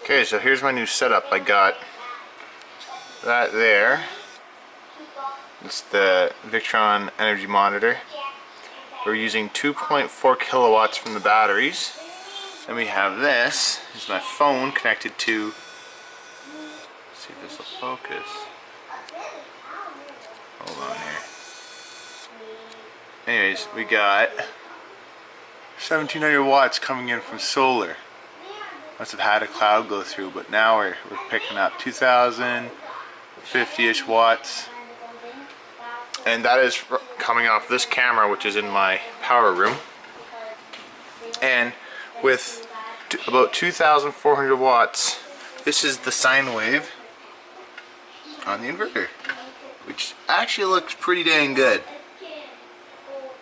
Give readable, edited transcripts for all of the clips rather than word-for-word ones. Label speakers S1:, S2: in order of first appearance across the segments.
S1: Okay, so here's my new setup. I got that there. It's the Victron energy monitor. We're using 2.4 kilowatts from the batteries. Then we have this. This is my phone connected to. Let's see if this will focus. Hold on here. Anyways, we got 1700 watts coming in from solar. Must have had a cloud go through, but now we're picking up 2050-ish watts. And that is coming off this camera, which is in my power room. And with about 2,400 watts, this is the sine wave on the inverter, which actually looks pretty dang good.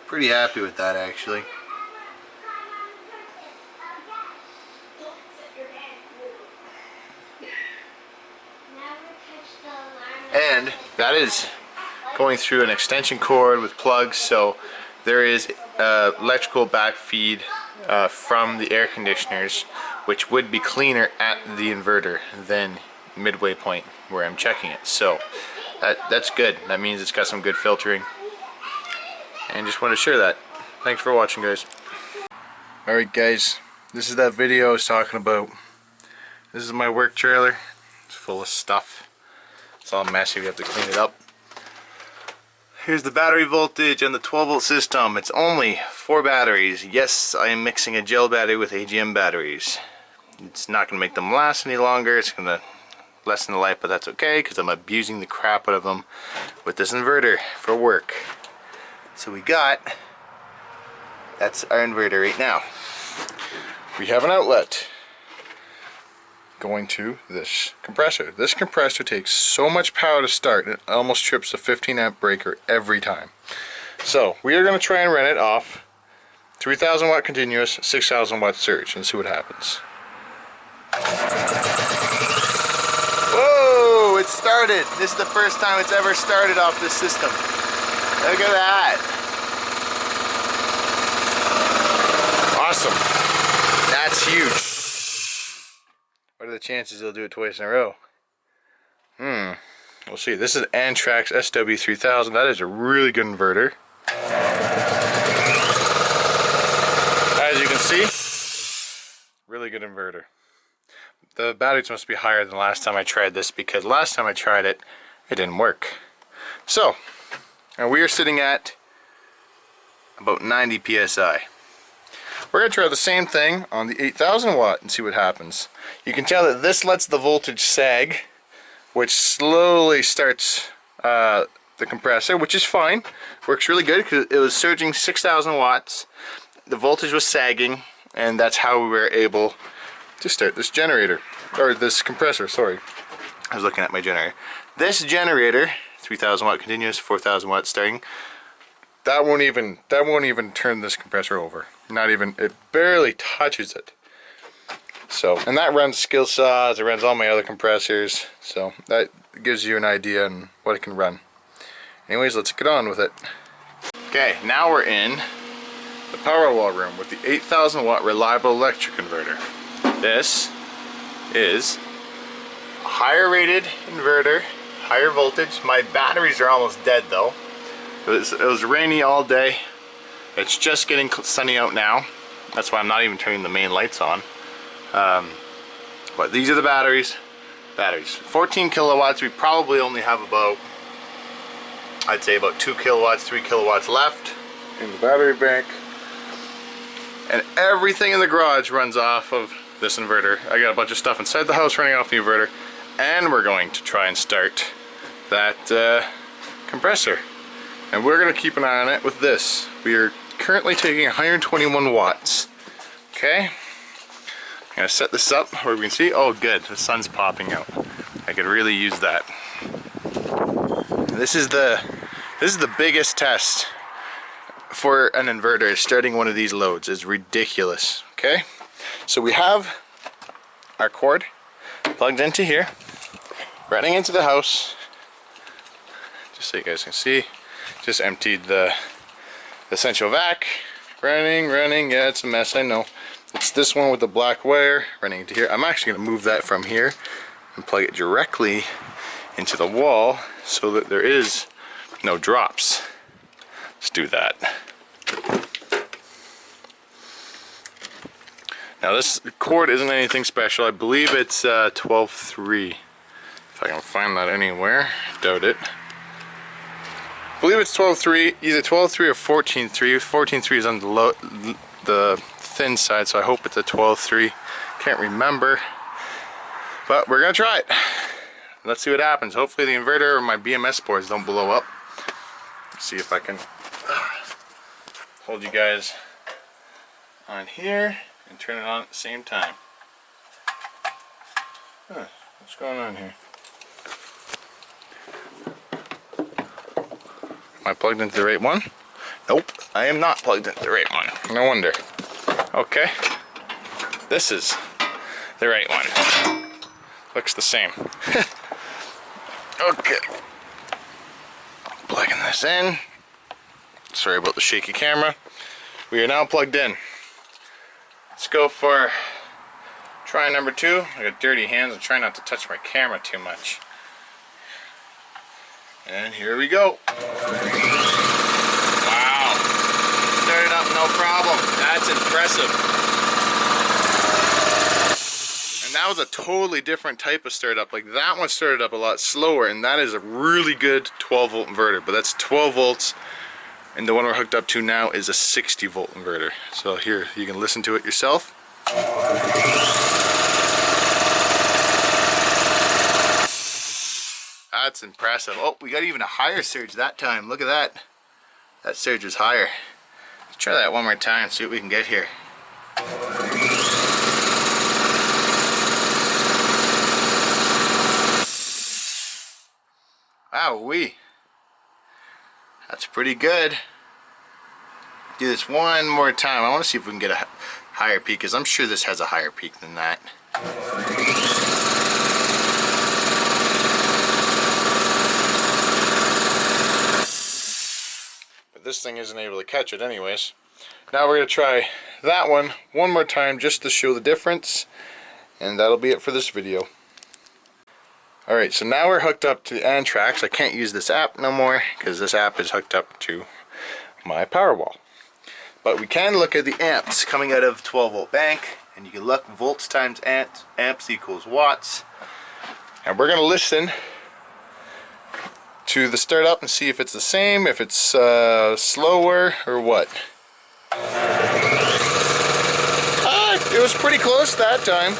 S1: Pretty happy with that, actually. And that is going through an extension cord with plugs, so there is electrical backfeed from the air conditioners, which would be cleaner at the inverter than midway point where I'm checking it. So that's good. That means it's got some good filtering. And just want to share that. Thanks for watching, guys. Alright guys, this is that video I was talking about. This is my work trailer. It's full of stuff. It's all messy, we have to clean it up. Here's the battery voltage and the 12 volt system. It's only 4 batteries. Yes, I am mixing a gel battery with AGM batteries. It's not going to make them last any longer. It's going to lessen the life, but that's okay because I'm abusing the crap out of them with this inverter for work. So that's our inverter right now. We have an outlet going to this compressor. This compressor takes so much power to start, it almost trips a 15 amp breaker every time. So we are going to try and run it off 3,000 watt continuous, 6,000 watt surge, and see what happens. Whoa, it started. This is the first time it's ever started off this system. Look at that. Awesome. That's huge. What are the chances they'll do it twice in a row? We'll see. This is Antrax SW3000. That is a really good inverter. As you can see, really good inverter. The batteries must be higher than last time I tried this, because last time I tried it, it didn't work. So, and we are sitting at about 90 psi. We're going to try the same thing on the 8,000 watt and see what happens. You can tell that this lets the voltage sag, which slowly starts the compressor, which is fine. Works really good because it was surging 6,000 watts. The voltage was sagging, and that's how we were able to start this generator, or this compressor, sorry. I was looking at my generator. This generator, 3,000 watt continuous, 4,000 watt starting, that won't even turn this compressor over. Not even, it barely touches it. So, and that runs skill saws, it runs all my other compressors, so that gives you an idea on what it can run. Anyways, let's get on with it. Okay, now we're in the power wall room with the 8,000 watt reliable electric inverter. This is a higher rated inverter, higher voltage. My batteries are almost dead though. It was rainy all day. It's just getting sunny out now. That's why I'm not even turning the main lights on. But these are the batteries. 14 kilowatts. We probably only have about, I'd say about 2 kilowatts, 3 kilowatts left in the battery bank. And everything in the garage runs off of this inverter. I got a bunch of stuff inside the house running off the inverter. And we're going to try and start that compressor. And we're going to keep an eye on it with this. We are currently taking 121 watts. Okay. I'm going to set this up where we can see. Oh good, the sun's popping out. I could really use that. This is the biggest test for an inverter. Starting one of these loads is ridiculous. Okay. So we have our cord plugged into here, running into the house. Just so you guys can see. Just emptied the essential vac. Running, yeah, it's a mess, I know. It's this one with the black wire running into here. I'm actually going to move that from here and plug it directly into the wall so that there is no drops. Let's do that. Now this cord isn't anything special. I believe it's 12.3. If I can find that anywhere. Doubt it. I believe it's 12.3, either 12.3 or 14.3. 14.3 is on the thin side, so I hope it's a 12.3. Can't remember. But we're gonna try it. Let's see what happens. Hopefully the inverter or my BMS boards don't blow up. Let's see if I can hold you guys on here and turn it on at the same time. Huh, what's going on here? Am I plugged into the right one? Nope, I am not plugged into the right one. No wonder. Okay, this is the right one. Looks the same. Okay, plugging this in. Sorry about the shaky camera. We are now plugged in. Let's go for try number 2. I got dirty hands. I'm trying not to touch my camera too much. And here we go. Wow. Started up no problem. That's impressive. And that was a totally different type of startup. Like that one started up a lot slower, and that is a really good 12 volt inverter. But that's 12 volts, and the one we're hooked up to now is a 60 volt inverter. So here, you can listen to it yourself. That's impressive. Oh, we got even a higher surge that time. Look at that. That surge is higher. Let's try that one more time, see what we can get here. Wowee. That's pretty good. Do this one more time. I want to see if we can get a higher peak, because I'm sure this has a higher peak than that. But this thing isn't able to catch it anyways. Now we're going to try that one more time just to show the difference, and that'll be it for this video. Alright, so now we're hooked up to Antrax. I can't use this app no more because this app is hooked up to my Powerwall. But we can look at the amps coming out of 12 volt bank, and you can look volts times amps equals watts. And we're going to listen to the startup and see if it's the same, if it's slower or what. It was pretty close that time.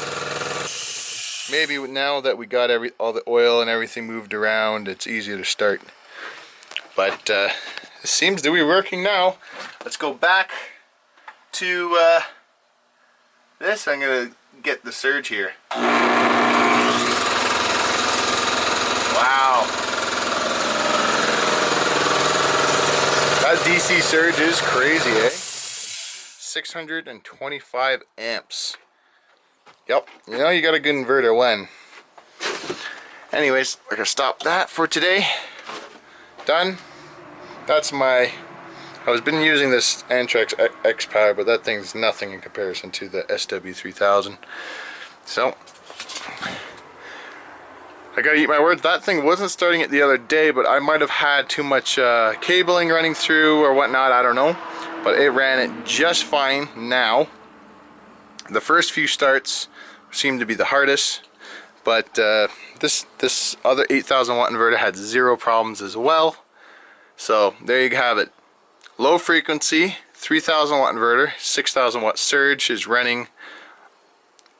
S1: Maybe now that we got all the oil and everything moved around, it's easier to start. But it seems to be working now. Let's go back to this. I'm going to get the surge here. Wow. That DC surge is crazy, eh? 625 amps. Yep, you know you got a good inverter when. Anyways, we're gonna stop that for today. Done. That's my. I've been using this Antrax X Power, but that thing's nothing in comparison to the SW3000. So I gotta eat my words. That thing wasn't starting it the other day, but I might have had too much cabling running through or whatnot. I don't know, but it ran it just fine now. The first few starts seemed to be the hardest, but this other 8,000 watt inverter had zero problems as well. So there you have it. Low frequency 3,000 watt inverter, 6,000 watt surge is running.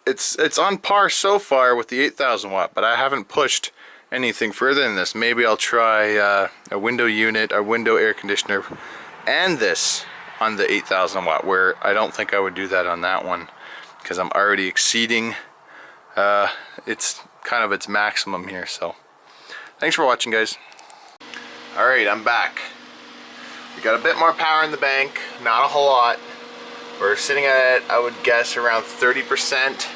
S1: It's on par so far with the 8,000 watt, but I haven't pushed anything further than this. Maybe I'll try a window unit, a window air conditioner, and this on the 8,000 watt, where I don't think I would do that on that one, because I'm already exceeding it's kind of its maximum here. So thanks for watching, guys. Alright, I'm back. We got a bit more power in the bank, not a whole lot. We're sitting at, I would guess, around 30%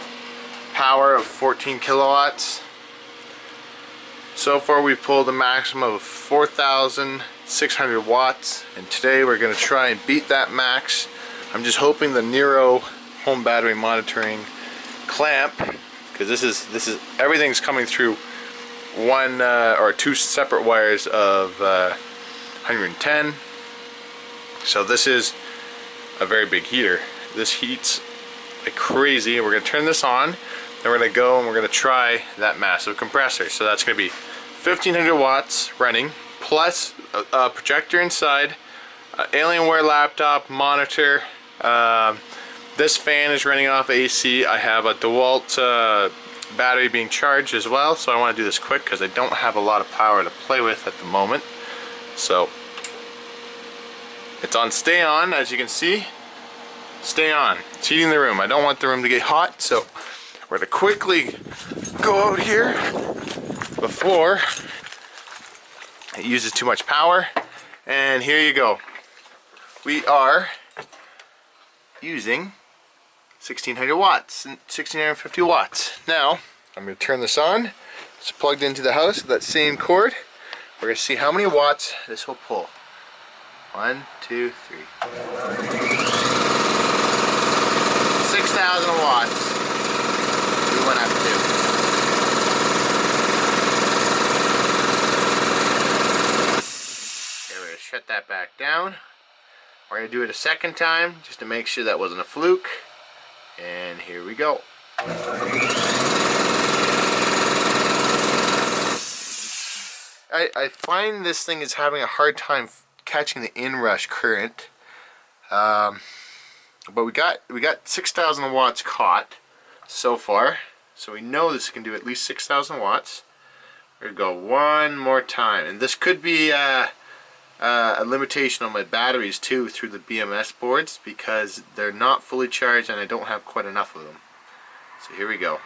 S1: power of 14 kilowatts. So far we've pulled a maximum of 4,600 watts, and today we're going to try and beat that max. I'm just hoping the Nero home battery monitoring clamp, because this is everything's coming through one or two separate wires of 110. So this is a very big heater. This heats like crazy. We're going to turn this on, then we're going to go and we're going to try that massive compressor. So that's going to be 1500 watts running, plus a projector inside, Alienware laptop, monitor. This fan is running off AC. I have a DeWalt battery being charged as well, so I want to do this quick because I don't have a lot of power to play with at the moment. So it's on stay on, as you can see. Stay on. It's heating the room. I don't want the room to get hot, so we're going to quickly go out here before it uses too much power. And here you go. We are using 1600 watts, 1650 watts. Now, I'm going to turn this on. It's plugged into the house with that same cord. We're going to see how many watts this will pull. 1, 2, 3. 6,000 watts. We went up to. Okay, we're going to shut that back down. We're going to do it a second time just to make sure that wasn't a fluke. And here we go. I find this thing is having a hard time catching the inrush current. But we got 6,000 watts caught so far. So we know this can do at least 6,000 watts. We're going to go one more time. And this could be a limitation on my batteries too through the BMS boards, because they're not fully charged and I don't have quite enough of them. So here we go.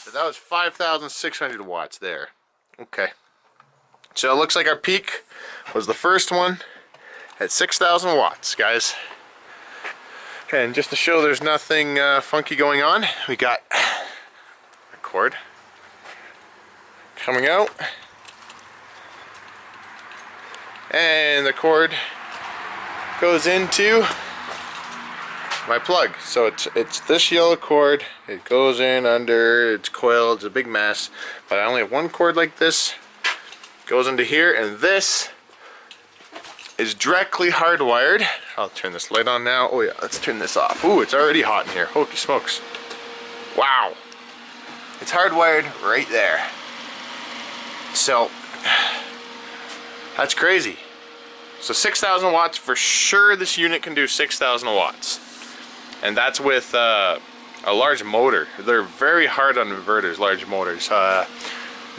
S1: So that was 5,600 watts there. Okay. So it looks like our peak was the first one at 6,000 watts, guys. Okay, and just to show there's nothing funky going on, we got a cord coming out, and the cord goes into my plug. So it's this yellow cord. It goes in under, it's coiled, it's a big mess, but I only have one cord like this. Goes into here, and this is directly hardwired. I'll turn this light on now. Oh yeah, let's turn this off. Ooh, it's already hot in here. Holy smokes. Wow. It's hardwired right there. So that's crazy. So 6,000 watts for sure. This unit can do 6,000 watts, and that's with a large motor. They're very hard on inverters, large motors.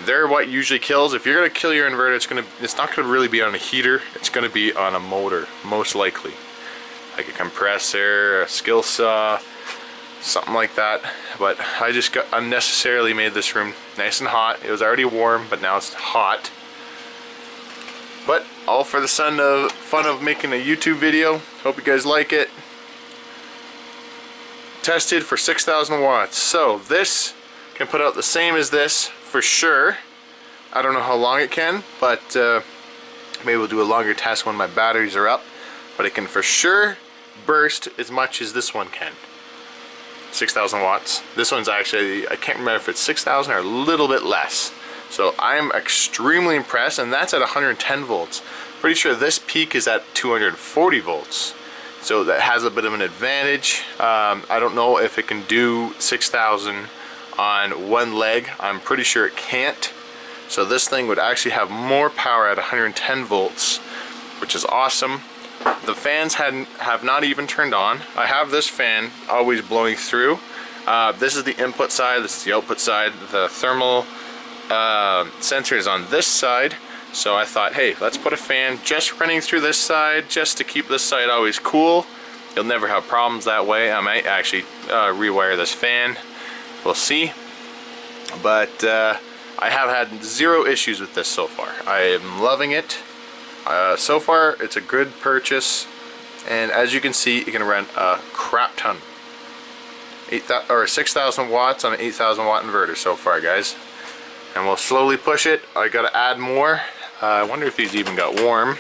S1: They're what usually kills. If you're gonna kill your inverter, it's not gonna really be on a heater. It's gonna be on a motor, most likely, like a compressor, a skill saw, something like that. But I just got unnecessarily made this room nice and hot. It was already warm, but now it's hot. But all for the fun of making a YouTube video. Hope you guys like it. Tested for 6,000 watts. So this can put out the same as this for sure. I don't know how long it can, but maybe we'll do a longer test when my batteries are up. But it can for sure burst as much as this one can. 6,000 watts. This one's actually, I can't remember if it's 6,000 or a little bit less. So I'm extremely impressed, and that's at 110 volts. Pretty sure this peak is at 240 volts. So that has a bit of an advantage. I don't know if it can do 6,000 on one leg. I'm pretty sure it can't. So this thing would actually have more power at 110 volts, which is awesome. The fans have not even turned on. I have this fan always blowing through. This is the input side, this is the output side. The thermal sensor is on this side. So I thought, hey, let's put a fan just running through this side just to keep this side always cool. You'll never have problems that way. I might actually rewire this fan. We'll see. But I have had zero issues with this so far. I am loving it. So far, it's a good purchase. And as you can see, you can run a crap ton. 6,000 watts on an 8,000 watt inverter so far, guys. And we'll slowly push it. I gotta add more. I wonder if these even got warm.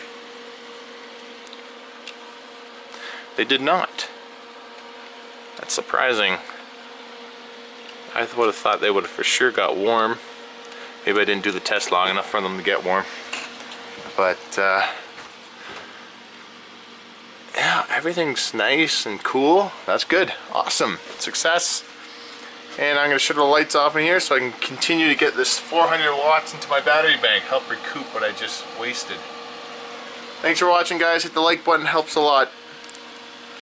S1: They did not. That's surprising. I would have thought they would have for sure got warm. Maybe I didn't do the test long enough for them to get warm. But yeah, everything's nice and cool. That's good. Awesome. Success. And I'm going to shut the lights off in here so I can continue to get this 400 watts into my battery bank. Help recoup what I just wasted. Thanks for watching, guys. Hit the like button. Helps a lot.